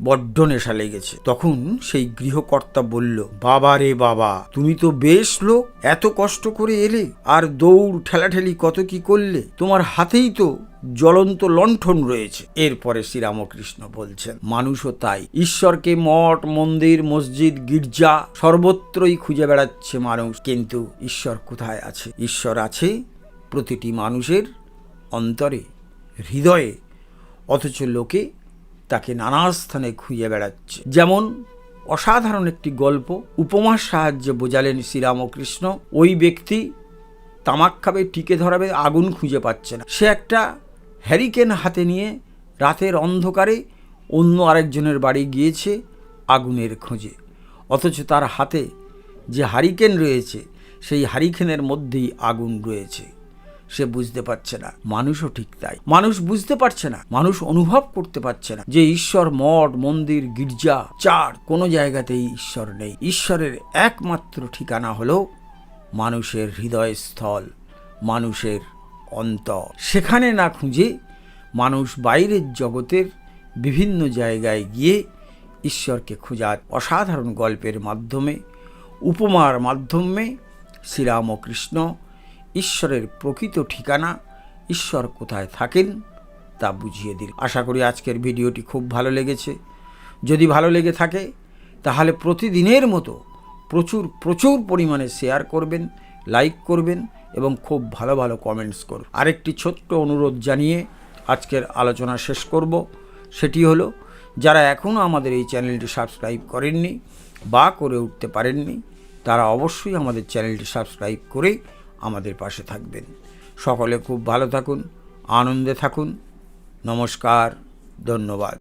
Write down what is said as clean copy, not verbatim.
বড্ড নেশা লেগেছে। তখন সেই গৃহকর্তা বলল, বাবা রে বাবা, তুমি তো বেশ লোক, এত কষ্ট করে এলে আর দৌড় ঠেলাঠেলি কত কি করলে, তোমার হাতেই তো জ্বলন্ত লণ্ঠন রয়েছে। এরপরে শ্রীরামকৃষ্ণ বলছেন, মানুষও তাই, ঈশ্বরকে মঠ মন্দির মসজিদ গির্জা সর্বত্রই খুঁজে বেড়াচ্ছে মানুষ, কিন্তু ঈশ্বর কোথায় আছে? ঈশ্বর আছে প্রতিটি মানুষের অন্তরে, হৃদয়ে, অথচ লোকে তাকে নানা স্থানে খুঁজে বেড়াচ্ছে। যেমন অসাধারণ একটি গল্প উপমার সাহায্যে বোঝালেন শ্রীরামকৃষ্ণ। ওই ব্যক্তি তামাক খাবে, টিকে ধরাবে, আগুন খুঁজে পাচ্ছে না। সে একটা হ্যারিকেন হাতে নিয়ে রাতের অন্ধকারে অন্য আরেকজনের বাড়ি গিয়েছে আগুনের খোঁজে, অথচ তার হাতে যে হারিকেন রয়েছে সেই হারিকেনের মধ্যেই আগুন রয়েছে। সে বুঝতে পারছে না। মানুষও ঠিক তাই, মানুষ বুঝতে পারছে না, মানুষ অনুভব করতে পারছে না যে ঈশ্বর মঠ মন্দির গির্জা চার কোনো জায়গাতেই ঈশ্বর নেই। ঈশ্বরের একমাত্র ঠিকানা হলো মানুষের হৃদয়স্থল, মানুষের অন্তর। সেখানে না খুঁজে মানুষ বাইরের জগতের বিভিন্ন জায়গায় গিয়ে ঈশ্বরকে খোঁজার অসাধারণ গল্পের মাধ্যমে, উপমার মাধ্যমে শ্রীরামকৃষ্ণ ঈশ্বরের প্রকৃত ঠিকানা, ঈশ্বর কোথায় থাকেন তা বুঝিয়ে দিন। আশা করি আজকের ভিডিওটি খুব ভালো লেগেছে। যদি ভালো লেগে থাকে তাহলে প্রতিদিনের মতো প্রচুর পরিমাণে শেয়ার করবেন, লাইক করবেন এবং খুব ভালো ভালো কমেন্টস করুন। আরেকটি ছোট্ট অনুরোধ জানিয়ে আজকের আলোচনা শেষ করব। সেটি হলো, যারা এখনও আমাদের এই চ্যানেলটি সাবস্ক্রাইব করেননি বা করে উঠতে পারেননি, তারা অবশ্যই আমাদের চ্যানেলটি সাবস্ক্রাইব করে আমাদের পাশে থাকবেন। সকলে খুব ভালো থাকুন, আনন্দে থাকুন। নমস্কার, ধন্যবাদ।